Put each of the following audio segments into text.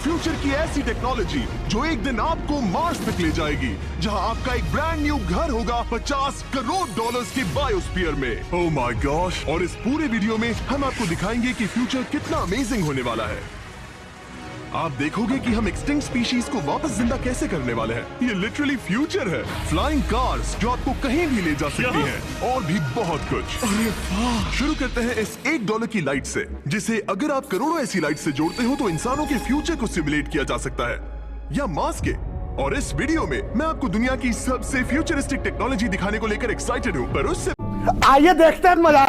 Future की ऐसी technology जो एक दिन आपको मार्स तक ले जाएगी, जहां आपका एक ब्रांड न्यू घर होगा $50 करोड़ के बायोस्फीयर में। Oh my gosh. और इस पूरे वीडियो में हम आपको दिखाएंगे कि फ्यूचर कितना अमेजिंग होने वाला है। आप देखोगे कि हम एक्सटिंक्ट स्पीशीज को वापस जिंदा कैसे करने वाले हैं। ये लिटरली फ्यूचर है। फ्लाइंग कार्स जो आपको कहीं भी ले जा सकती हैं, और भी बहुत कुछ। अरे वाह। शुरू करते हैं इस $1 की लाइट से, जिसे अगर आप करोड़ों ऐसी लाइट से जोड़ते हो तो इंसानों के फ्यूचर को सिमुलेट किया जा सकता है, या मार्स के। और इस वीडियो में मैं आपको दुनिया की सबसे फ्यूचरिस्टिक टेक्नोलॉजी दिखाने को लेकर एक्साइटेड हूँ, पर उससे आइए देखते हैं, मजा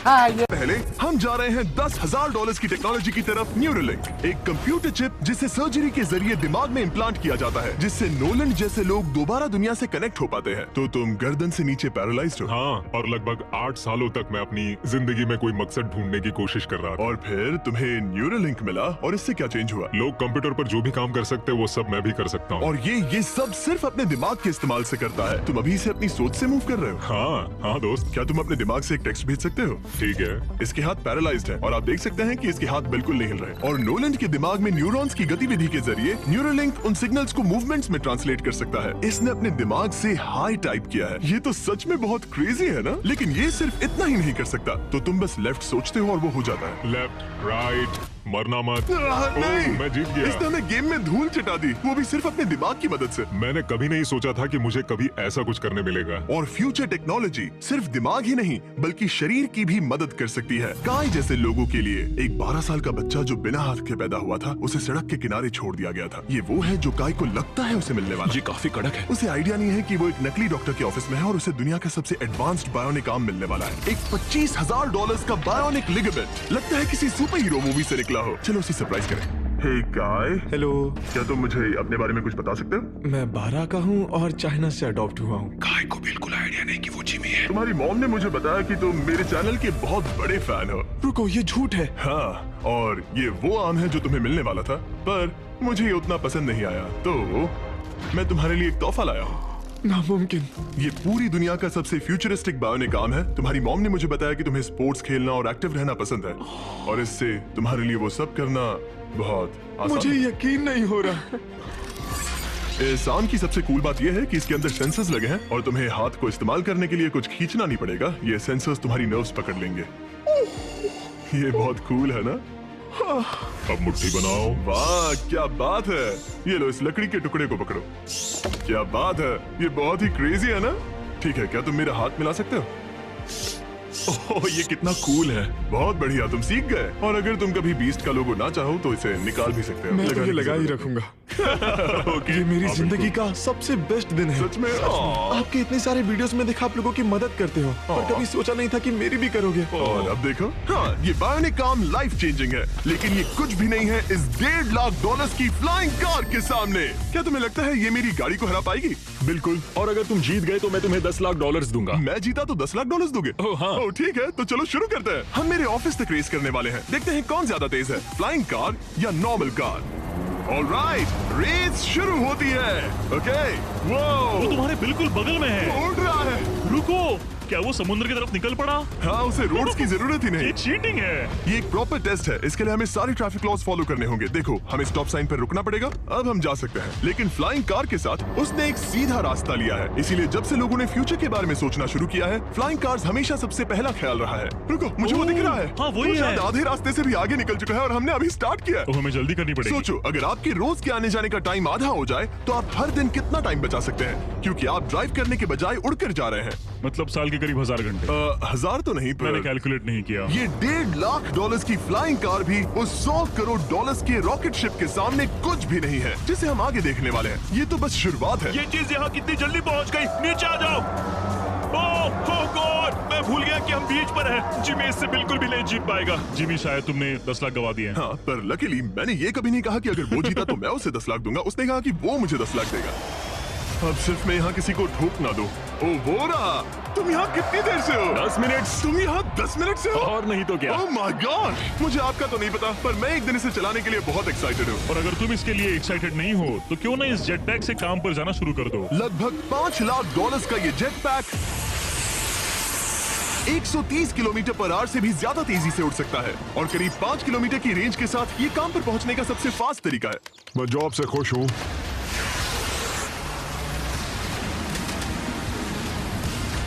आएगा। पहले हम जा रहे हैं $10,000 की टेक्नोलॉजी की तरफ। न्यूरोलिंक, एक कंप्यूटर चिप जिसे सर्जरी के जरिए दिमाग में इम्प्लांट किया जाता है, जिससे नोलन जैसे लोग दोबारा दुनिया से कनेक्ट हो पाते हैं। तो तुम गर्दन से नीचे पैरालाइज्ड हो। हाँ, और लगभग 8 सालों तक मैं अपनी जिंदगी में कोई मकसद ढूंढने की कोशिश कर रहा था। और फिर तुम्हें न्यूरोलिंक मिला, और इससे क्या चेंज हुआ? लोग कंप्यूटर पर जो भी काम कर सकते हैं वो सब मैं भी कर सकता हूँ। और ये सब सिर्फ अपने दिमाग के इस्तेमाल से करता है। तुम अभी से अपनी सोच से मूव कर रहे हो। हाँ दोस्त। क्या तुम अपने दिमाग से एक टेक्स्ट भेज सकते हो? ठीक है। इसके हाथ पैरालाइज्ड है, और आप देख सकते हैं कि इसके हाथ बिल्कुल नहीं हिल रहे। और नोलैंड के दिमाग में न्यूरॉन्स की गतिविधि के जरिए न्यूरोलिंक उन सिग्नल्स को मूवमेंट्स में ट्रांसलेट कर सकता है। इसने अपने दिमाग से हाई टाइप किया है। ये तो सच में बहुत क्रेजी है ना? लेकिन ये सिर्फ इतना ही नहीं कर सकता। तो तुम बस लेफ्ट सोचते हो और वो हो जाता है। लेफ्ट, राइट, मरना मत। नहीं, मैं जीत गया। इसने हमें गेम में धूल चटा दी, वो भी सिर्फ अपने दिमाग की मदद से। मैंने कभी नहीं सोचा था कि मुझे कभी ऐसा कुछ करने मिलेगा। और फ्यूचर टेक्नोलॉजी सिर्फ दिमाग ही नहीं बल्कि शरीर की भी मदद कर सकती है। काय जैसे लोगों के लिए एक 12 साल का बच्चा जो बिना हाथ के पैदा हुआ था, उसे सड़क के किनारे छोड़ दिया गया था। ये वो है जो काय को लगता है उसे मिलने वाला। ये काफी कड़क है। उसे आइडिया नहीं है कि वो एक नकली डॉक्टर के ऑफिस में है और उसे दुनिया का सबसे एडवांस्ड बायोनिक आर्म मिलने वाला है। एक $25,000 का बायोनिक लिगामेंट। लगता है किसी सुपर हीरो मूवी से निकला हो। चलो उसे सरप्राइज करें। हे काय। हेलो। क्या तुम मुझे अपने बारे में कुछ बता सकते हो? मैं 12 का हूँ और चाइना से अडॉप्ट हुआ हूँ। काय को बिल्कुल आइडिया नहीं कि वो जिमी है। तुम्हारी मॉम ने मुझे बताया कि तुम मेरे चैनल के बहुत बड़े फैन हो। रुको, ये झूठ है। हाँ, और ये वो आम है जो तुम्हें मिलने वाला था, पर मुझे ये उतना पसंद नहीं आया, तो मैं तुम्हारे लिए एक तोहफा लाया हूँ। नामुमकिन। ये पूरी दुनिया का सबसे फ्यूचरिस्टिक बायोनिक आर्म है। तुम्हारी मॉम ने मुझे बताया कि तुम्हें स्पोर्ट्स खेलना और एक्टिव रहना पसंद है, और इससे तुम्हारे लिए वो सब करना बहुत आसान मुझे है। यकीन नहीं हो रहा। इस आर्म की सबसे कूल बात यह है कि इसके अंदर सेंसर्स लगे हैं, और तुम्हें हाथ को इस्तेमाल करने के लिए कुछ खींचना नहीं पड़ेगा। ये सेंसर्स तुम्हारी नर्व्स पकड़ लेंगे। ये बहुत कूल है ना? अब मुट्ठी बनाओ। वाह, क्या बात है। ये लो, इस लकड़ी के टुकड़े को पकड़ो। क्या बात है, ये बहुत ही क्रेजी है ना? ठीक है, क्या तुम मेरा हाथ मिला सकते हो? ओह, ये कितना कूल है। बहुत बढ़िया, तुम सीख गए। और अगर तुम कभी बीस्ट का लोगो ना चाहो तो इसे निकाल भी सकते हो। मैं तो ये लगा ही रखूंगा। ये मेरी जिंदगी का सबसे बेस्ट दिन है। सच में? आपके इतने सारे वीडियोस में देखा आप लोगों की मदद करते हो, पर कभी सोचा नहीं था कि मेरी भी करोगे। और अब देखो, हाँ, ये बायोनिक आर्म लाइफ चेंजिंग है, लेकिन ये कुछ भी नहीं है इस $1.5 की फ्लाइंग कार के सामने। क्या तुम्हें लगता है ये मेरी गाड़ी को हरा पाएगी? बिल्कुल। और अगर तुम जीत गए तो मैं तुम्हें $10 लाख दूंगा। मैं जीता तो $10 लाख दोगे? ओह, हाँ। ओह, ठीक है, तो चलो शुरू करते हैं। हम मेरे ऑफिस तक रेस करने वाले हैं। देखते हैं कौन ज्यादा तेज है, फ्लाइंग कार या नॉर्मल कार। ऑलराइट, रेस शुरू होती है। ओके, वो तुम्हारे बिल्कुल बगल में है। उड़ रहा है। रुको, क्या वो समुद्र की तरफ निकल पड़ा? हाँ, उसे रोड्स की जरूरत ही नहीं। ये चीटिंग है। ये एक प्रॉपर टेस्ट है। इसके लिए हमें सारे ट्रैफिक लॉज फॉलो करने होंगे। देखो, हमें स्टॉप साइन पर रुकना पड़ेगा। अब हम जा सकते हैं, लेकिन फ्लाइंग कार के साथ उसने एक सीधा रास्ता लिया है। इसीलिए जब से लोगों ने फ्यूचर के बारे में सोचना शुरू किया है, फ्लाइंग कार्स हमेशा सबसे पहला ख्याल रहा है। रुको, मुझे वो दिख रहा है। हाँ, वही वो है। शायद आधे रास्ते से भी आगे निकल चुका है और हमने अभी स्टार्ट किया है। तो हमें जल्दी करनी पड़ेगी। सोचो, अगर आपके रोज के आने जाने का टाइम आधा हो जाए तो आप हर दिन कितना टाइम बचा सकते हैं, क्योंकि आप ड्राइव करने के बजाय उड़कर जा रहे हैं। मतलब साल के करीब 1000 घंटे। 1000 तो नहीं, मैंने पर कैलकुलेट नहीं किया। ये $1.5 लाख की फ्लाइंग कार भी उस $100 करोड़ के रॉकेट शिप के सामने कुछ भी नहीं है, जिसे हम आगे देखने वाले हैं। ये तो बस शुरुआत है। ये चीज यहाँ कितनी जल्दी पहुँच गई। नीचे आ जाओ। ओह गॉड, मैं भूल गया कि हम बीच पर हैं। जिमी इससे बिल्कुल भी नहीं जीत पाएगा। जिमी, शायद तुमने 10 लाख गवा दिए हैं। हाँ, पर लकीली मैंने ये कभी नहीं कहा कि अगर वो जीता तो मैं उसे 10 लाख दूंगा। उसने कहा कि वो मुझे 10 लाख देगा। अब सिर्फ मैं यहाँ किसी को ठोक ना दो। ओ, वो रहा। तुम यहाँ कितनी देर से हो? 10 मिनट। तुम यहाँ 10 मिनट से हो? और नहीं तो क्या। ओह माय गॉड, मुझे आपका तो नहीं पता, पर मैं एक दिन इसे चलाने के लिए बहुत एक्साइटेड हूँ। और अगर तुम इसके लिए एक्साइटेड नहीं हो तो क्यों ना इस जेट पैक से काम पर जाना शुरू कर दो। लगभग $5 लाख का ये jet pack 130 kilometre per hour से भी ज्यादा तेजी से उड़ सकता है और करीब 5 किलोमीटर की रेंज के साथ ये काम पर पहुंचने का सबसे फास्ट तरीका है। मैं जॉब से खुश हूँ।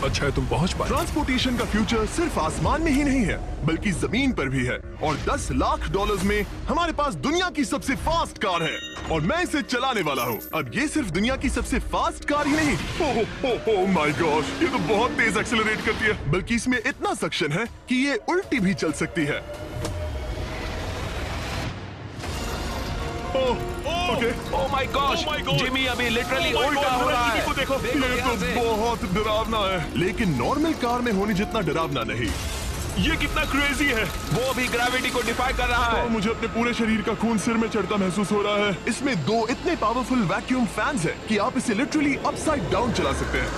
अच्छा है तुम पहुंच पाए। ट्रांसपोर्टेशन का फ्यूचर सिर्फ आसमान में ही नहीं है बल्कि जमीन पर भी है और 10 लाख डॉलर्स में हमारे पास दुनिया की सबसे फास्ट कार है और मैं इसे चलाने वाला हूँ। अब ये सिर्फ दुनिया की सबसे फास्ट कार ही नहीं, ओह माय गॉश, ये तो बहुत तेज एक्सेलरेट करती है, बल्कि इसमें इतना सक्शन है कि ये उल्टी भी चल सकती है। Okay, oh my gosh, Jimmy अभी लिटरली उल्टा हो रहा है। देखो, ये तो बहुत डरावना है, लेकिन नॉर्मल कार में होने जितना डरावना नहीं। ये कितना क्रेजी है। वो भी ग्रेविटी को डिफाई कर रहा है। और मुझे अपने पूरे शरीर का खून सिर में चढ़ता महसूस हो रहा है। इसमें 2 इतने पावरफुल वैक्यूम फैंस हैं कि आप इसे लिटरली अपसाइड डाउन चला सकते हैं।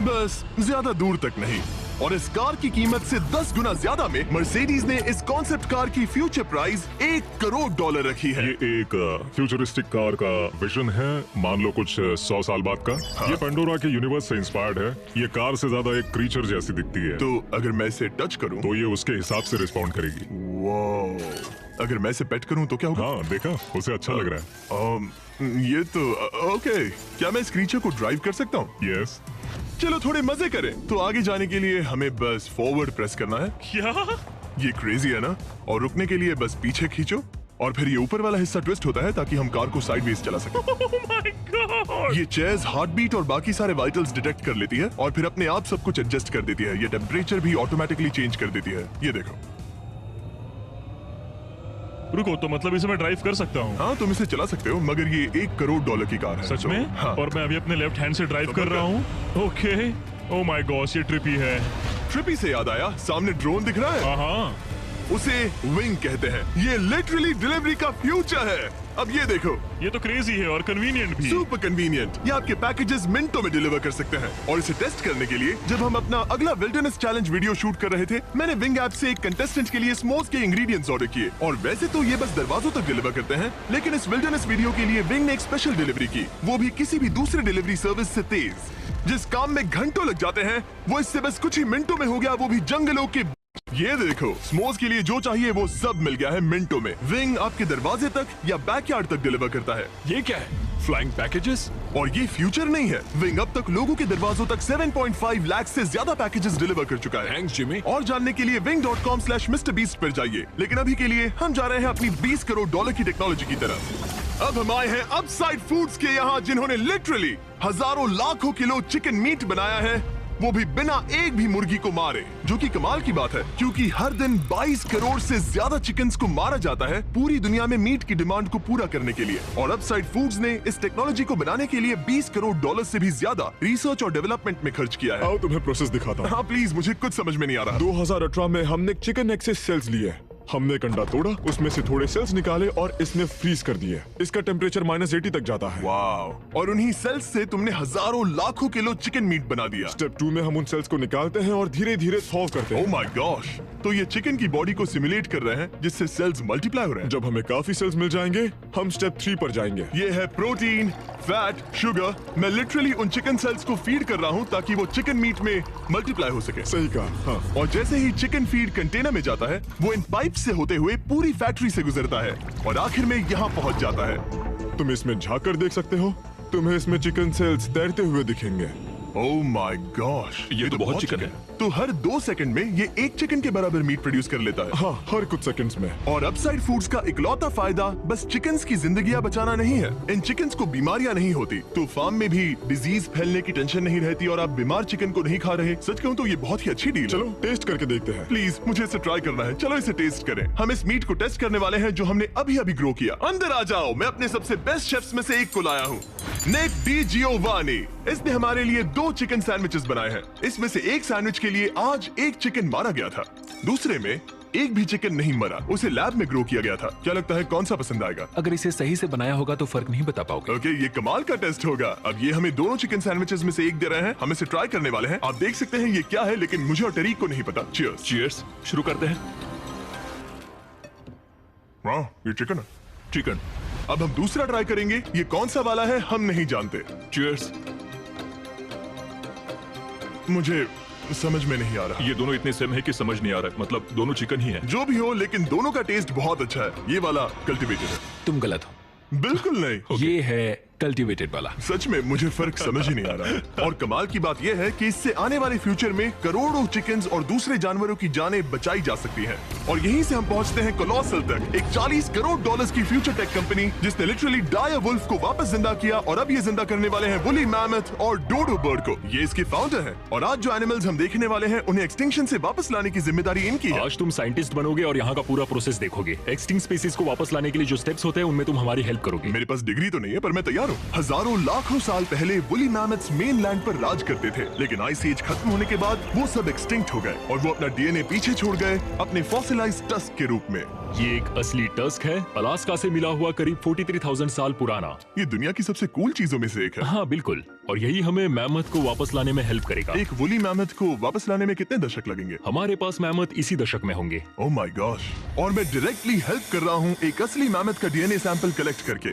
बस ज्यादा दूर तक नहीं। और इस कार की कीमत से 10 गुना ज्यादा में मर्सिडीज ने इस कॉन्सेप्ट कार की फ्यूचर प्राइस $1 करोड़ रखी है। ये एक फ्यूचरिस्टिक कार का विजन है, मान लो कुछ 100 साल बाद का। ये पेंडोरा के यूनिवर्स से इंस्पायर्ड है। ये कार से ज्यादा एक क्रीचर जैसी दिखती है। तो अगर मैं इसे टच करूं तो ये उसके हिसाब से रिस्पॉन्ड करेगी। वाह, अगर मैं इसे पेट करूं तो क्या होगा? हाँ देखा, उसे अच्छा लग रहा है। ये तो ओके, क्या मैं इस क्रीचर को ड्राइव कर सकता हूँ? यस। चलो थोड़े मजे करें। तो आगे जाने के लिए हमें बस फॉरवर्ड प्रेस करना है। क्या? ये क्रेजी है ना? और रुकने के लिए बस पीछे खींचो और फिर ये ऊपर वाला हिस्सा ट्विस्ट होता है ताकि हम कार को साइडवेज चला सकें। Oh my God! ये चेयर्स हार्ट बीट और बाकी सारे वाइटल्स डिटेक्ट कर लेती है और फिर अपने आप सब कुछ एडजस्ट कर देती है। ये टेम्परेचर भी ऑटोमेटिकली चेंज कर देती है। ये देखो। रुको, तो मतलब इसे मैं ड्राइव कर सकता हूँ? हाँ, तुम इसे चला सकते हो, मगर ये $1 करोड़ की कार है। सच में? हाँ। और मैं अभी अपने लेफ्ट हैंड से ड्राइव कर रहा हूँ। ओके। ओह माय गॉश, ये ट्रिपी है। ट्रिपी से याद आया, सामने ड्रोन दिख रहा है? हाँ। उसे विंग कहते हैं। ये लिटरली डिलीवरी का फ्यूचर है। अब ये देखो, ये तो क्रेजी है और कन्वीनियंट भी। Super convenient. ये आपके पैकेजेस मिनटों में डिलीवर कर सकते हैं। और इसे टेस्ट करने के लिए जब हम अपना अगला विल्डरनेस चैलेंज वीडियो शूट कर रहे थे, मैंने विंग ऐप से एक कंटेस्टेंट के लिए स्मोक्स के इंग्रेडिएंट्स ऑर्डर किए। और वैसे तो ये बस दरवाजों तक डिलीवर करते हैं, लेकिन इस विल्डरनेस वीडियो के लिए विंग ने एक स्पेशल डिलीवरी की, वो भी किसी भी दूसरे डिलीवरी सर्विस से तेज। जिस काम में घंटों लग जाते हैं, वो इससे बस कुछ ही मिनटों में हो गया, वो भी जंगलों के। ये देखो, स्मोक्स के लिए जो चाहिए वो सब मिल गया है मिनटों में। विंग आपके दरवाजे तक या बैकयार्ड तक डिलीवर करता है। ये क्या है? Flying packages? और ये फ्यूचर नहीं है, विंग अब तक लोगों के दरवाजों तक 7.5 लाख से ज्यादा पैकेजेस डिलीवर कर चुका है। Thanks Jimmy. और जानने के लिए wing.com/MrBeast पर जाइए। लेकिन अभी के लिए हम जा रहे हैं अपनी $20 करोड़ की टेक्नोलॉजी की तरफ। अब हम आए हैं अपसाइड फूड्स के यहाँ, जिन्होंने लिटरली हजारों लाखों किलो चिकन मीट बनाया है, वो भी बिना एक भी मुर्गी को मारे। जो कि कमाल की बात है, क्योंकि हर दिन 22 करोड़ से ज्यादा चिकन्स को मारा जाता है पूरी दुनिया में मीट की डिमांड को पूरा करने के लिए। और अपसाइड फूड्स ने इस टेक्नोलॉजी को बनाने के लिए $20 करोड़ से भी ज्यादा रिसर्च और डेवलपमेंट में खर्च किया है। आओ तुम्हें प्रोसेस दिखाता हूँ। हाँ प्लीज, मुझे कुछ समझ में नहीं आ रहा। 2018 में हमने चिकन एग से सेल्स लिए। हमने एक अंडा तोड़ा, उसमें से थोड़े सेल्स निकाले और इसमें फ्रीज कर दिए। इसका टेम्परेचर -80 तक जाता है। वाव! और उन्हीं सेल्स से तुमने हजारों लाखों किलो चिकन मीट बना दिया। स्टेप 2 में हम उन सेल्स को निकालते हैं और धीरे धीरे सॉल्व करते ओह हैं। My gosh! तो ये चिकन की बॉडी को सिमुलेट कर रहे हैं, जिससे सेल्स मल्टीप्लाई हो रहे हैं। जब हमें काफी सेल्स मिल जाएंगे, हम स्टेप 3 पर जाएंगे। ये है प्रोटीन, फैट, शुगर। मैं लिटरली उन चिकन सेल्स को फीड कर रहा हूँ ताकि वो चिकन मीट में मल्टीप्लाई हो सके। सही कहा। हाँ। और जैसे ही चिकन फीड कंटेनर में जाता है, वो इन पाइप से होते हुए पूरी फैक्ट्री से गुजरता है और आखिर में यहाँ पहुँच जाता है। तुम इसमें झाँक कर देख सकते हो, तुम्हें इसमें चिकन सेल्स तैरते हुए दिखेंगे। ओह माय गॉश, ये तो बहुत चिकन है। तो हर 2 सेकंड में ये 1 चिकन के बराबर मीट प्रोड्यूस कर लेता है। हाँ, हर कुछ सेकंड्स में। और अपसाइड फूड्स का इकलौता फायदा बस चिकन्स की जिंदगियां बचाना नहीं है। इन चिकन्स को बीमारियां नहीं होती, तो फार्म में भी डिजीज फैलने की टेंशन नहीं रहती और आप बीमार चिकन को नहीं खा रहे। सच कहूं तो ये बहुत ही अच्छी डील है। चलो टेस्ट करके देखते हैं। प्लीज, मुझे इसे ट्राई करना है। चलो इसे टेस्ट करें। हम इस मीट को टेस्ट करने वाले हैं जो हमने अभी अभी ग्रो किया। अंदर आ जाओ, मैं अपने सबसे बेस्ट शेफ्स में से एक को लाया हूँ, निक डी जियोवानी। इसने हमारे लिए 2 चिकन सैंडविचेस बनाए हैं। इसमें से एक सैंडविच के लिए आज 1 चिकन मारा गया था, दूसरे में एक भी चिकन नहीं मरा, उसे लैब में ग्रो किया गया था। क्या लगता है कौन सा पसंद आएगा? अगर इसे सही से बनाया होगा तो फर्क नहीं बता पाओगे। ओके, ये कमाल का टेस्ट होगा। अब ये हमें दोनों चिकन सैंडविचेस में से एक दे रहे हैं, हम इसे ट्राई करने वाले हैं। आप देख सकते हैं ये क्या है, लेकिन मुझे और टरीक को नहीं पता। चीयर्स। चीयर्स। शुरू करते हैं। वाह, ये चिकन है। चिकन। अब हम दूसरा ट्राई करेंगे। ये कौन सा वाला है हम नहीं जानते। चीयर्स। मुझे समझ में नहीं आ रहा। ये दोनों इतने सेम है कि समझ नहीं आ रहा है। मतलब दोनों चिकन ही है। जो भी हो, लेकिन दोनों का टेस्ट बहुत अच्छा है। ये वाला कल्टीवेटेड है। तुम गलत हो। बिल्कुल नहीं। ये है कल्टीवेटेड वाला। सच में मुझे फर्क समझ ही नहीं आ रहा है। और कमाल की बात यह है कि इससे आने वाले फ्यूचर में करोड़ों चिकन्स और दूसरे जानवरों की जानें बचाई जा सकती हैं। और यहीं से हम पहुंचते हैं कोलोसल तक, एक 40 करोड़ डॉलर्स की फ्यूचर टेक कंपनी जिसने लिटरली डायर वुल्फ को वापस जिंदा किया, और अब ये जिंदा करने वाले हैं वुली मैमथ और डोडो बर्ड को। ये इसके फाउंडर हैं, और आज जो एनिमल्स हम देखने वाले हैं उन्हें एक्सटिंक्शन से वापस लाने की जिम्मेदारी इनकी है। आज तुम साइंटिस्ट बनोगे और यहाँ का पूरा प्रोसेस देखोगे। एक्सटिंक्ट स्पीसीज को वापस लाने के लिए जो स्टेप्स होते हैं उनमें तुम हमारी हेल्प करोगे। मेरे पास डिग्री तो नहीं है, पर मैं तैयार हूँ। हजारों लाखों साल पहले वुली मैमथ्स मेनलैंड पर राज करते थे, लेकिन आइस एज खत्म होने के बाद वो सब एक्सटिंक्ट हो गए और वो अपना डीएनए पीछे छोड़ गए अपने फॉसिलाइज्ड टस्क के रूप में। ये एक असली टस्क है, अलास्का से मिला हुआ, करीब 43,000 साल पुराना। ये दुनिया की सबसे कूल चीजों में से एक है। हाँ बिल्कुल, और यही हमें मैमथ को वापस लाने में हेल्प करेगा। एक वुली मैमथ को वापस लाने में कितने दशक लगेंगे? हमारे पास मैमथ इसी दशक में होंगे। Oh my gosh. और मैं डायरेक्टली हेल्प कर रहा हूँ एक असली मैमथ का डीएनए सैंपल कलेक्ट करके।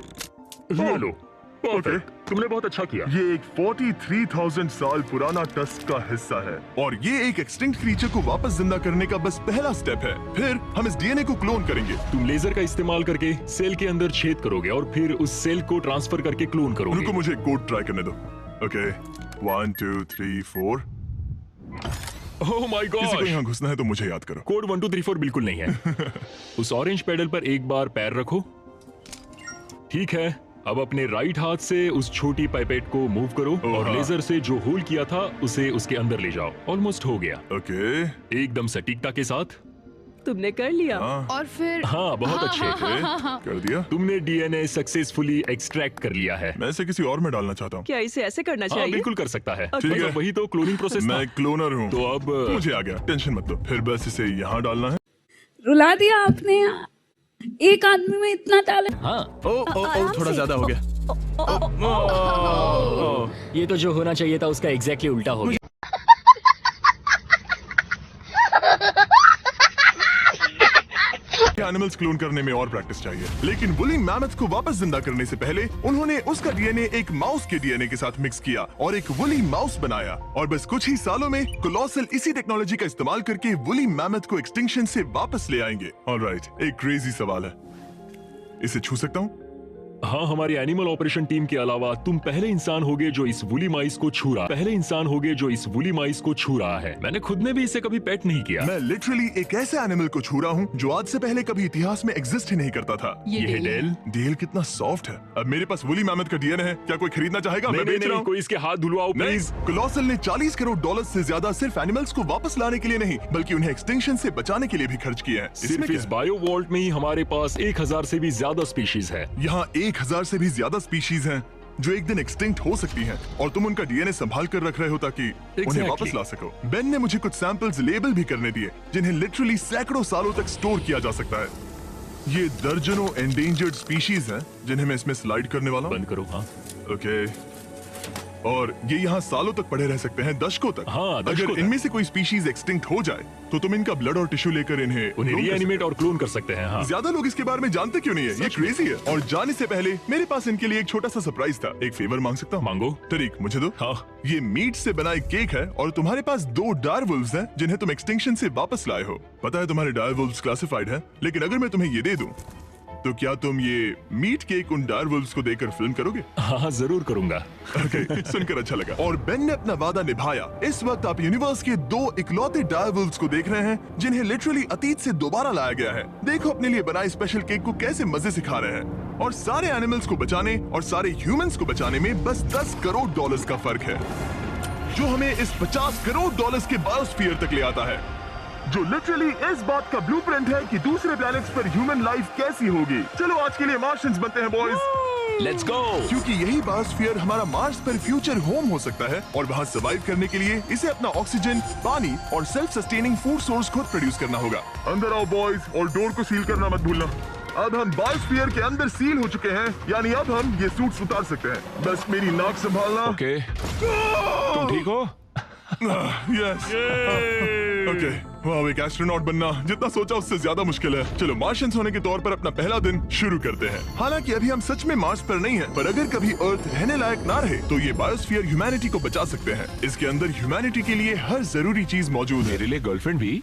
ये लो। Perfect. तुमने बहुत अच्छा किया। ये एक 43,000 साल पुराना टस्क का हिस्सा है, और ये एक एक्सटिंक्ट क्रीचर को वापस जिंदा करने का बस पहला स्टेप है। फिर हम इस डीएनए को क्लोन करेंगे। तुम लेजर का इस्तेमाल करके सेल के अंदर छेद करोगे और फिर उस सेल को ट्रांसफर करके क्लोन करोगे। रुको, मुझे कोड ट्राई करने दो। ओके, 1 2 3 4। ओह माय किसी को गॉड, यहाँ घुसना है तो मुझे याद करो। कोड 1 2 3 4 बिल्कुल नहीं है। उस ऑरेंज पेडल पर एक बार पैर रखो। ठीक है, अब अपने राइट हाथ से उस छोटी पाइपेट को मूव करो और हाँ। लेजर से जो होल किया था उसे उसके अंदर ले जाओ। ऑलमोस्ट हो गया, ओके, एकदम सटीकता के साथ। तुमने कर लिया। और फिर हाँ बहुत अच्छे। कर दिया। तुमने डीएनए सक्सेसफुली एक्सट्रैक्ट कर लिया है। मैं इसे किसी और में डालना चाहता हूँ। क्या इसे ऐसे करना हाँ चाहिए? बिल्कुल कर सकता है। ठीक है। मतलब वही तो क्लोनिंग प्रोसेस था। मैं क्लोनर हूँ, तो अब मुझे आ गया, टेंशन मत लो। फिर बस इसे यहाँ डालना है। रुला दिया आपने। एक आदमी में इतना टैलेंट। हाँ, थोड़ा ज्यादा हो गया। ये तो जो होना चाहिए था उसका एग्जैक्टली उल्टा हो गया। एनिमल्स क्लोन करने में और प्रैक्टिस चाहिए, लेकिन वुली मैमथ को वापस जिंदा करने से पहले उन्होंने उसका डीएनए एक माउस के डीएनए के साथ मिक्स किया और एक वुली माउस बनाया। और बस कुछ ही सालों में कोलोसल इसी टेक्नोलॉजी का इस्तेमाल करके वुली मैमथ को एक्सटिंक्शन से वापस ले आएंगे। ऑलराइट, एक क्रेजी सवाल है, इसे छू सकता हूँ? हाँ, हमारी एनिमल ऑपरेशन टीम के अलावा तुम पहले इंसान होगे जो इस वुली माइस को छू रहा है। मैंने खुद ने भी इसे कभी पेट नहीं किया। मैं लिटरली एक ऐसे एनिमल को छू रहा हूँ जो आज से पहले कभी इतिहास में एग्जिस्ट ही नहीं करता था। ये डेल। डेल कितना सॉफ्ट है। अब मेरे पास वुली मैमथ का डीएनए है, क्या कोई खरीदना चाहेगा? मैं बेच रहा हूँ। कोई इसके हाथ धुलवाओ प्लीज। कोलोसल ने 40 करोड़ डॉलर से ज्यादा सिर्फ एनिमल्स को वापस लाने के लिए नहीं, बल्कि उन्हें एक्सटिंक्शन से बचाने के लिए भी खर्च किए हैं। सिर्फ इस बायो वॉल्ट में ही हमारे पास 1000 से भी ज्यादा स्पीशीज है। यहाँ 1000 से भी ज्यादा स्पीशीज हैं जो एक दिन एक्सटिंक्ट हो सकती हैं, और तुम उनका डीएनए संभाल कर रख रहे हो ताकि उन्हें वापस ला सको। बेन ने मुझे कुछ सैंपल्स लेबल भी करने दिए जिन्हें लिटरली सैकड़ों सालों तक स्टोर किया जा सकता है। ये दर्जनों एंडेंजर्ड स्पीशीज हैं जिन्हें मैं इसमें स्लाइड करने वाला हूँ। बंद करो। हाँ ओके, और ये यहाँ सालों तक पड़े रह सकते हैं, दशकों तक। हाँ, दशकों अगर तक। इनमें से कोई स्पीशीज एक्सटिंक्ट हो जाए तो तुम इनका ब्लड और टिश्यू लेकर उन्हें उन्हें clone कर रीएनिमेट सकते और क्लोन कर सकते हैं। हाँ हो। ज्यादा लोग इसके बारे में जानते क्यों नहीं है? ये क्रेजी है। और जाने से पहले मेरे पास इनके लिए एक छोटा सा सरप्राइज था। एक फेवर मांग सकता हूँ? मांगो। तरीक मुझे दो। हाँ। ये मीट से बना एक केक है, और तुम्हारे पास 2 डायरवुल्व्स हैं जिन्हें तुम एक्सटिंक्शन से वापस लाए हो। पता है तुम्हारे डायरवुल्व्स क्लासिफाइड हैं, लेकिन अगर मैं तुम्हें ये दे दूं तो क्या तुम ये मीट केक उन डायरवुल्व्स को देकर फिल्म करोगे? हाँ जरूर करूंगा। ओके, सुनकर अच्छा लगा। और बेन ने अपना वादा निभाया। इस वक्त आप यूनिवर्स के 2 इकलौते डायरवुल्व्स को देख रहे हैं जिन्हें लिटरली अतीत से दोबारा लाया गया है। देखो अपने लिए बनाए स्पेशल केक को कैसे मजे से खा रहे हैं। और सारे एनिमल्स को बचाने और सारे ह्यूमंस को बचाने में बस 10 करोड़ डॉलर्स का फर्क है, जो हमें इस 50 करोड़ डॉलर्स के बायोस्फीयर तक ले आता है, जो लिटरली इस बात का ब्लूप्रिंट है कि दूसरे प्लैनेट्स पर ह्यूमन लाइफ कैसी होगी। चलो आज के लिए मार्शियंस बनते हैं बॉयज। Let's go. क्योंकि यही बायोस्फीयर हमारा मार्स पर फ्यूचर होम हो सकता है, और वहाँ सर्वाइव करने के लिए इसे अपना ऑक्सीजन, पानी और सेल्फ सस्टेनिंग फूड सोर्स खुद प्रोड्यूस करना होगा। अंदर आओ बॉयज, और डोर को सील करना मत भूलना। अब हम बायोस्फीयर के अंदर सील हो चुके हैं, यानी अब हम ये सूट्स उतार सकते हैं। बस मेरी नाक संभालना। ओके, तुम ठीक हो? यस ओके, वाह, एक एस्ट्रोनॉट बनना जितना सोचा उससे ज्यादा मुश्किल है। चलो मार्शियंस होने के तौर पर अपना पहला दिन शुरू करते हैं। हालांकि अभी हम सच में मार्स पर नहीं हैं, पर अगर कभी अर्थ रहने लायक ना रहे तो ये बायोस्फीयर ह्यूमैनिटी को बचा सकते हैं। इसके अंदर ह्यूमैनिटी के लिए हर जरूरी चीज मौजूद है। मेरे लिए गर्लफ्रेंड भी।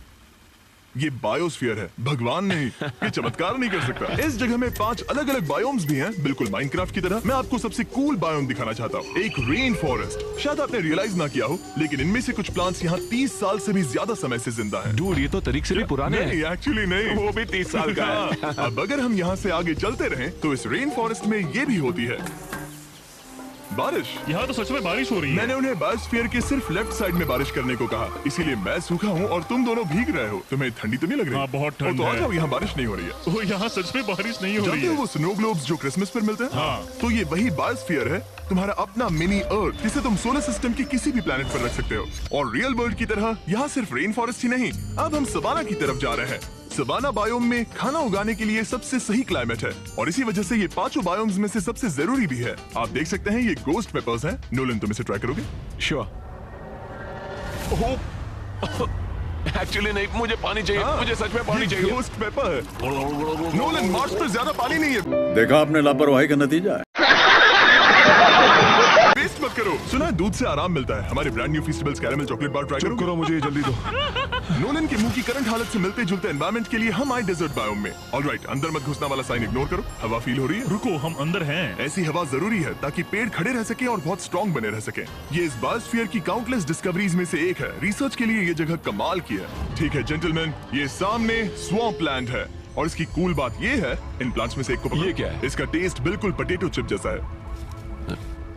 ये बायोस्फीयर है, भगवान नहीं, ये चमत्कार नहीं कर सकता। इस जगह में 5 अलग अलग बायोम्स भी हैं, बिल्कुल माइनक्राफ्ट की तरह। मैं आपको सबसे कूल बायोम दिखाना चाहता हूँ, एक रेन फॉरेस्ट। शायद आपने रियलाइज ना किया हो, लेकिन इनमें से कुछ प्लांट्स यहाँ 30 साल से भी ज्यादा समय से जिंदा हैं। डूड, ये तो तरीक से भी पुराने हैं। नहीं, एक्चुअली नहीं, वो भी 30 साल का है। हाँ, अब अगर हम यहाँ से आगे चलते रहें तो इस रेन फॉरेस्ट में ये भी होती है बारिश। यहाँ तो सच में बारिश हो रही है। मैंने उन्हें बायोस्फीयर के सिर्फ लेफ्ट साइड में बारिश करने को कहा, इसीलिए मैं सूखा हूँ और तुम दोनों भीग रहे हो। तुम्हें ठंडी तो नहीं लग रही? हाँ, बहुत ठंड तो आ है। जाओ, यहाँ बारिश नहीं हो रही है। वो यहाँ सच में बारिश नहीं हो रही जानते हो है। वो स्नो ग्लोब्स जो क्रिसमस पर मिलते हैं? हाँ। तो ये वही बायोस्फीयर है, तुम्हारा अपना मिनी अर्थ, जिसे तुम सोलर सिस्टम के किसी भी प्लेनेट पर रख सकते हो। और रियल वर्ल्ड की तरह यहाँ सिर्फ रेन फॉरेस्ट ही नहीं, अब हम सवाना की तरफ जा रहे हैं। सवाना बायोम में खाना उगाने के लिए सबसे सही क्लाइमेट है और इसी वजह से ये 5 बायोम्स में से सबसे जरूरी भी है। आप देख सकते हैं ये गोस्ट पेपर्स हैं। नोलन, तुम इसे ट्राई करोगे? श्योर। एक्चुअली नहीं, मुझे पानी चाहिए। हाँ, मुझे सच में पानी चाहिए। गोस्ट पेपर है। नोलन, मार्स पर ज्यादा पानी नहीं है। देखा आपने लापरवाही का नतीजा है। वेस्ट मत करो। सुना है दूध से आराम मिलता है। हमारे brand new Feastables caramel chocolate bar try करो। करो, मुझे जल्दी दो। नोलन के मुंह की करंट हालत से मिलते जुलते एनवायरनमेंट के लिए हम आए डेजर्ट बायोम में। ऑलराइट, अंदर मत घुसना वाला साइन इग्नोर करो। हवा फील हो रही है? रुको, हम अंदर हैं। ऐसी हवा जरूरी है ताकि पेड़ खड़े रह सके और बहुत स्ट्रॉन्ग बने रह सके। ये इस बायोस्फीयर की काउंटलेस डिस्कवरीज में से एक है। रिसर्च के लिए ये जगह कमाल की है। ठीक है जेंटलमैन, ये सामने स्वैम्प लैंड है और इसकी कूल बात ये है, इन प्लांट्स में से एक को पकड़ो। ये क्या है? इसका टेस्ट बिल्कुल पोटैटो चिप जैसा है।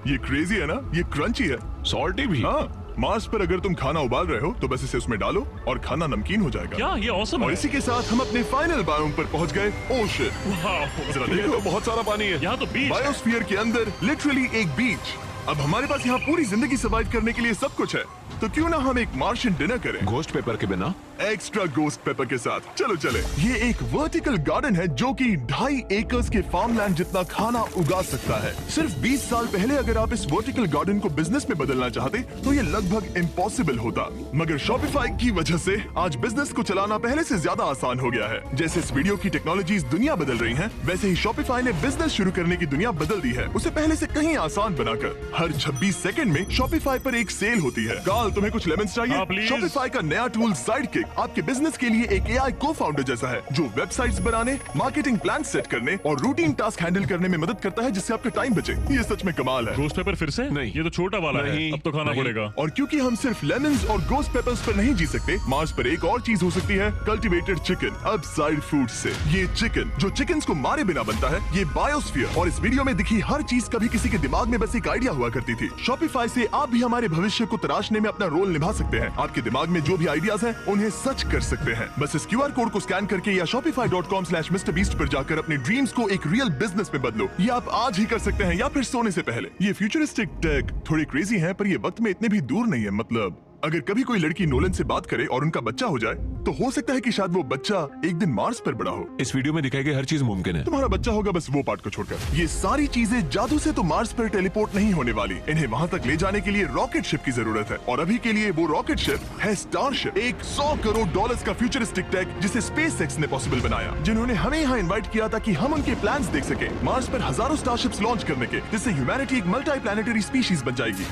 ये क्रेजी है ना? ये क्रंची है। सॉल्टी भी। हाँ, मार्स पर अगर तुम खाना उबाल रहे हो तो बस इसे उसमें डालो और खाना नमकीन हो जाएगा। क्या ये ऑसम और है? इसी के साथ हम अपने फाइनल बायोम पर पहुंच गए, ओशन। वाह, जरा ये देखो, तो बहुत सारा पानी है। यहाँ तो बीच है। बायोस्फीयर के अंदर लिटरली एक बीच। अब हमारे पास यहाँ पूरी जिंदगी सर्वाइव करने के लिए सब कुछ है, तो क्यों ना हम एक मार्शियन डिनर करें घोस्ट पेपर के बिना। एक्स्ट्रा गोस्ट पेपर के साथ। चलो चले। ये एक वर्टिकल गार्डन है जो कि 2.5 एकर्स के फार्मलैंड जितना खाना उगा सकता है। सिर्फ 20 साल पहले अगर आप इस वर्टिकल गार्डन को बिजनेस में बदलना चाहते तो ये लगभग इम्पॉसिबल होता, मगर शॉपिफाई की वजह से आज बिजनेस को चलाना पहले से ज्यादा आसान हो गया है। जैसे इस वीडियो की टेक्नोलॉजीज दुनिया बदल रही हैं, वैसे ही शॉपिफाई ने बिजनेस शुरू करने की दुनिया बदल दी है, उसे पहले से कहीं आसान बनाकर। हर 26 सेकंड में शॉपिफाई पर एक सेल होती है। काल, तुम्हें कुछ लेमन्स चाहिए? हाँ, प्लीज। शॉपिफाई का नया टूल साइडकिक आपके बिजनेस के लिए एक AI को-फाउंडर जैसा है जो वेबसाइट्स बनाने, मार्केटिंग प्लान सेट करने और रूटीन टास्क हैंडल करने में मदद करता है, जिससे आपका टाइम बचे। ये सच में कमाल है। रोस्ट पेपर फिर से? नहीं। ये तो छोटा वाला है। नहीं, अब तो खाना नहीं। पड़ेगा। और क्योंकि हम सिर्फ लेमन्स और गोस्ट पेपर्स पर नहीं जी सकते, मार्स पर एक और चीज हो सकती है, कल्टीवेटेड चिकन, अपसाइड फूड से। ये चिकन जो चिकन्स को मारे बिना बनता है, ये बायोस्फीयर और इस वीडियो में दिखी हर चीज कभी किसी के दिमाग में बस एक आइडिया हुआ करती थी। शॉपिफाई से आप भी हमारे भविष्य को तराशने में अपना रोल निभा सकते हैं। आपके दिमाग में जो भी आइडियाज हैं, उन्हें सच कर सकते हैं। बस इस QR कोड को स्कैन करके या shopify.com/MrBeast पर जाकर अपने ड्रीम्स को एक रियल बिजनेस में बदलो। ये आप आज ही कर सकते हैं या फिर सोने से पहले। ये फ्यूचरिस्टिक टेक थोड़ी क्रेजी है, पर ये वक्त में इतने भी दूर नहीं है। मतलब अगर कभी कोई लड़की नोलन से बात करे और उनका बच्चा हो जाए, तो हो सकता है कि शायद वो बच्चा एक दिन मार्स पर बड़ा हो। इस वीडियो में दिखाई गई हर चीज मुमकिन है। तुम्हारा बच्चा होगा, बस वो पार्ट को छोड़कर। ये सारी चीजें जादू से तो मार्स पर टेलीपोर्ट नहीं होने वाली। इन्हें वहाँ तक ले जाने के लिए रॉकेट शिप की जरूरत है, और अभी के लिए वो रॉकेट शिप है स्टारशिप, एक $100 करोड़ का फ्यूचरिस्टिक टेक जिसे स्पेसएक्स ने पॉसिबल बनाया, जिन्होंने हमें यहाँ इन्वाइट किया ताकि हम उनके प्लान्स देख सके मार्स पर हजारों स्टारशिप्स लॉन्च करने के, जिससे ह्यूमैनिटी एक मल्टी प्लैनेटरी स्पीशीज बन जाएगी।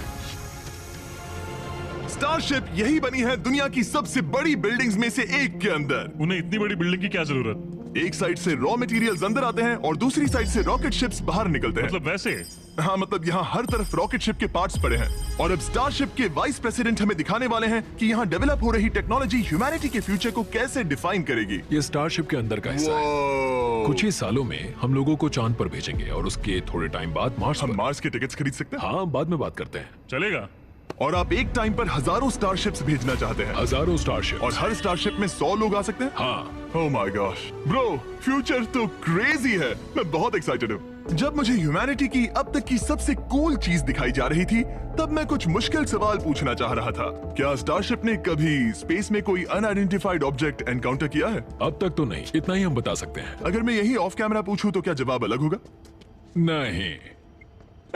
स्टारशिप यही बनी है दुनिया की सबसे बड़ी बिल्डिंग्स में से एक के अंदर। उन्हें इतनी बड़ी बिल्डिंग की क्या जरूरत? एक साइड से रॉ मटेरियल्स अंदर आते हैं और दूसरी साइड से रॉकेट शिप्स बाहर निकलते हैं। मतलब वैसे? हाँ, मतलब यहाँ हर तरफ रॉकेट शिप के पार्ट्स पड़े हैं। और अब स्टारशिप के वाइस प्रेसिडेंट हमें दिखाने वाले हैं कि यहाँ डेवलप हो रही टेक्नोलॉजी ह्यूमैनिटी के फ्यूचर को कैसे डिफाइन करेगी। ये स्टारशिप के अंदर का हिस्सा है। कुछ ही सालों में हम लोगों को चांद पर भेजेंगे और उसके थोड़े टाइम बाद मार्स हम पर। मार्स के टिकट्स खरीद सकते हैं? हाँ, बाद में बात करते हैं। चलेगा। और आप एक टाइम पर हजारों स्टारशिप्स भेजना चाहते हैं? हजारों स्टारशिप। और हर स्टारशिप में 100 लोग आ सकते हैं? हाँ। Oh my gosh bro, future तो क्रेजी है। मैं बहुत एक्साइटेड हूँ। जब मुझे ह्यूमैनिटी की अब तक की सबसे कूल चीज दिखाई जा रही थी, तब मैं कुछ मुश्किल सवाल पूछना चाह रहा था। क्या स्टारशिप ने कभी स्पेस में कोई अनआइडेंटिफाइड ऑब्जेक्ट एनकाउंटर किया है? अब तक तो नहीं, इतना ही हम बता सकते हैं। अगर मैं यही ऑफ कैमरा पूछूं तो क्या जवाब अलग होगा? नहीं।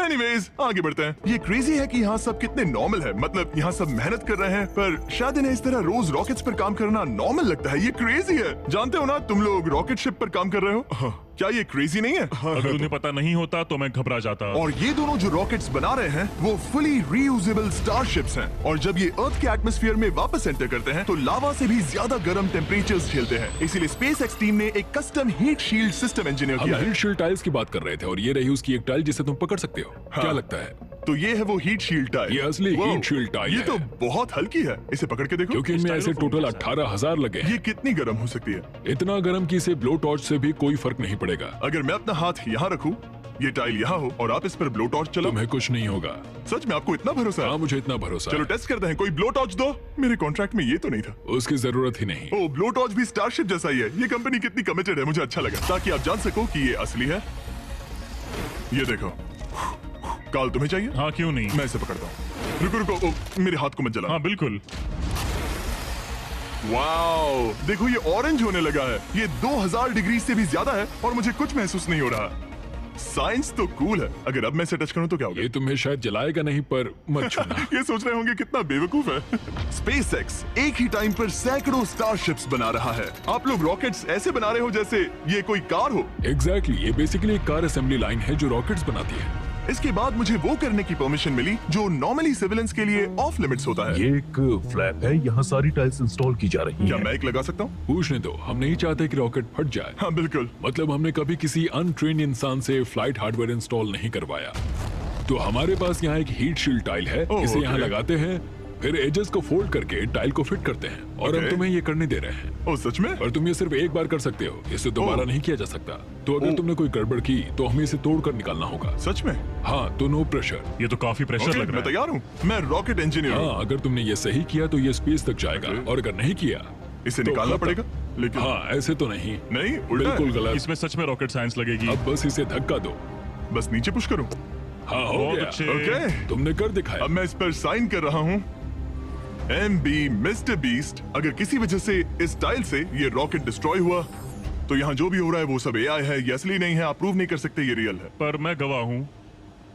एनीवेज आगे बढ़ते हैं। ये क्रेजी है कि यहाँ सब कितने नॉर्मल है, मतलब यहाँ सब मेहनत कर रहे हैं, पर शायद इन्हें इस तरह रोज रॉकेट्स पर काम करना नॉर्मल लगता है। ये क्रेजी है। जानते हो ना, तुम लोग रॉकेट शिप पर काम कर रहे हो। क्या ये क्रेजी नहीं है? अगर उन्हें पता नहीं होता तो मैं घबरा जाता। और ये दोनों जो रॉकेट्स बना रहे हैं वो फुली रीयूजेबल स्टारशिप्स हैं, और जब ये अर्थ के एटमॉस्फेयर में वापस एंटर करते हैं तो लावा से भी ज्यादा गर्म टेम्परेचर्स झेलते हैं। इसीलिए स्पेसएक्स टीम ने एक custom heat shield system engineer हम किया है। हीट शील्ड टाइल्स की बात कर रहे थे और ये रही उसकी एक टाइल जिसे तुम पकड़ सकते हो। क्या लगता है? तो ये है वो हीट शील्ड टाइल। ये असली Wow, हीट शील्ड टाइल ये है। तो बहुत हल्की है। इसे पकड़ के देखो। क्योंकि इनमें ऐसे टोटल 18,000 लगे हैं। ये कितनी गर्म हो सकती है? इतना गर्म कि इसे ब्लो टॉर्च से भी कोई फर्क नहीं पड़ेगा। अगर मैं अपना हाथ यहाँ रखूं, ये टाइल यहाँ हो और आप इस पर ब्लो टॉर्च चलाओ, तुम्हें कुछ नहीं होगा। सच में आपको इतना भरोसा है? हाँ, मुझे इतना भरोसा चलो है। टेस्ट करते हैं। कोई ब्लो टॉर्च दो। मेरे कॉन्ट्रैक्ट में ये तो नहीं था। उसकी जरूरत ही नहीं। ओ, ब्लो टॉर्च भी स्टारशिप जैसा ही है। ये कंपनी कितनी कमिटेड है, मुझे अच्छा लगा, ताकि आप जान सको कि ये असली है। ये देखो। काल तुम्हें चाहिए? हाँ, क्यों नहीं। मैं इसे पकड़ता हूँ। रुको रुको, ओ, मेरे हाथ को मत जला। हाँ बिल्कुल। वाओ, देखो ये ऑरेंज होने लगा है। ये 2000 डिग्री से भी ज्यादा है और मुझे कुछ महसूस नहीं हो रहा। साइंस तो कूल है। अगर अब मैं इसे टच करूं तो क्या होगा? ये तुम्हें शायद जलाएगा नहीं, पर मत छूना। ये सोच रहे होंगे कितना बेवकूफ है। स्पेसएक्स एक ही टाइम पर सैकड़ों स्टारशिप्स बना रहा है। आप लोग रॉकेट्स ऐसे बना रहे हो जैसे ये कोई कार हो। एग्जैक्टली, ये बेसिकली एक कार असेंबली लाइन है जो रॉकेट्स बनाती है। इसके बाद मुझे वो करने की परमिशन मिली जो नॉर्मली सिविलियंस के लिए ऑफ लिमिट्स होता है। ये एक फ्लैप है, यहाँ सारी टाइल्स इंस्टॉल की जा रही क्या हैं। मैं एक लगा सकता हूँ? पूछने दो, हम नहीं चाहते कि रॉकेट फट जाए। हाँ बिल्कुल। मतलब हमने कभी किसी अनट्रेन इंसान से फ्लाइट हार्डवेयर इंस्टॉल नहीं करवाया। तो हमारे पास यहाँ एक हीट शील्ड टाइल है। ओह, इसे यहाँ ओके। लगाते हैं, फिर एजेस को फोल्ड करके टाइल को फिट करते हैं, और हम ओके। तुम्हें ये करने दे रहे हैं। ओ सच में? और तुम ये सिर्फ एक बार कर सकते हो, इसे दोबारा ओह। नहीं किया जा सकता। तो अगर ओह। तुमने कोई गड़बड़ की तो हमें इसे तोड़कर निकालना होगा। सच में? हाँ, तो नो प्रेशर। ये तो काफी प्रेशर ओके, लग मैं रहा है। तैयार हूँ। मैं रॉकेट इंजीनियर हूँ। हाँ, अगर तुमने ये सही किया तो ये स्पेस तक जाएगा, ओके। और अगर नहीं किया इसे तो निकालना खत्म। पड़ेगा, लेकिन हाँ, ऐसे तो नहीं। नहीं, उल्टा है। बिल्कुल गलत। इसमें सच में रॉकेट साइंस लगेगी। अब बस इसे धक्का दो। बस नीचे पुश करूँ? हाँ, हो बहुत गया। अच्छे। ओके, तुमने कर दिखाया। अब मैं इस पर साइन कर रहा हूँ। MB mister beast. अगर किसी वजह से इस टाइल से ये रॉकेट डिस्ट्रॉय हुआ तो यहाँ जो भी हो रहा है वो सब AI है, ये असली नहीं है। आप प्रूव नहीं कर सकते ये रियल है। पर मैं गवाह हूँ।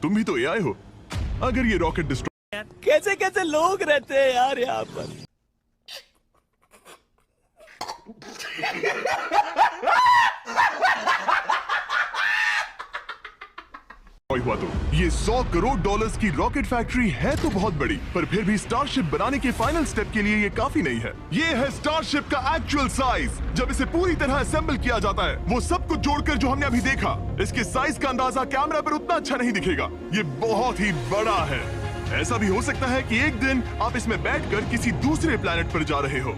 तुम भी तो AI हो। अगर ये रॉकेट डिस्ट्रॉय कैसे कैसे लोग रहते हैं यार यहाँ पर। हुआ तो ये 100 करोड़ डॉलर्स की रॉकेट फैक्ट्री है तो बहुत बड़ी, पर फिर भी स्टारशिप बनाने के फाइनल स्टेप के लिए ये काफी नहीं है। ये है स्टारशिप का एक्चुअल साइज। जब इसे पूरी तरह असेंबल किया जाता है, वो सब कुछ जोड़कर जो हमने अभी देखा, इसके साइज का अंदाजा कैमरा पर उतना अच्छा नहीं दिखेगा। ये बहुत ही बड़ा है। ऐसा भी हो सकता है कि एक दिन आप इसमें बैठकर किसी दूसरे प्लेनेट पर जा रहे हो।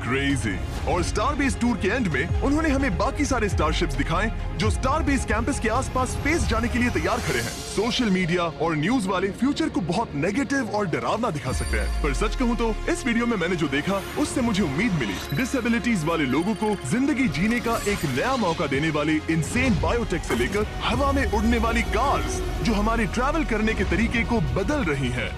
क्रेजी। और स्टारबेस टूर के एंड में उन्होंने हमें बाकी सारे स्टारशिप्स दिखाए जो स्टारबेस कैंपस के आसपास स्पेस जाने के लिए तैयार खड़े हैं। सोशल मीडिया और न्यूज वाले फ्यूचर को बहुत नेगेटिव और डरावना दिखा सकते हैं, पर सच कहूं तो इस वीडियो में मैंने जो देखा उससे मुझे उम्मीद मिली। डिसेबिलिटीज वाले लोगों को जिंदगी जीने का एक नया मौका देने वाली इंसेन बायोटेक से लेकर हवा में उड़ने वाली कार्स जो हमारे ट्रैवल करने के तरीके को बदल रही हैं।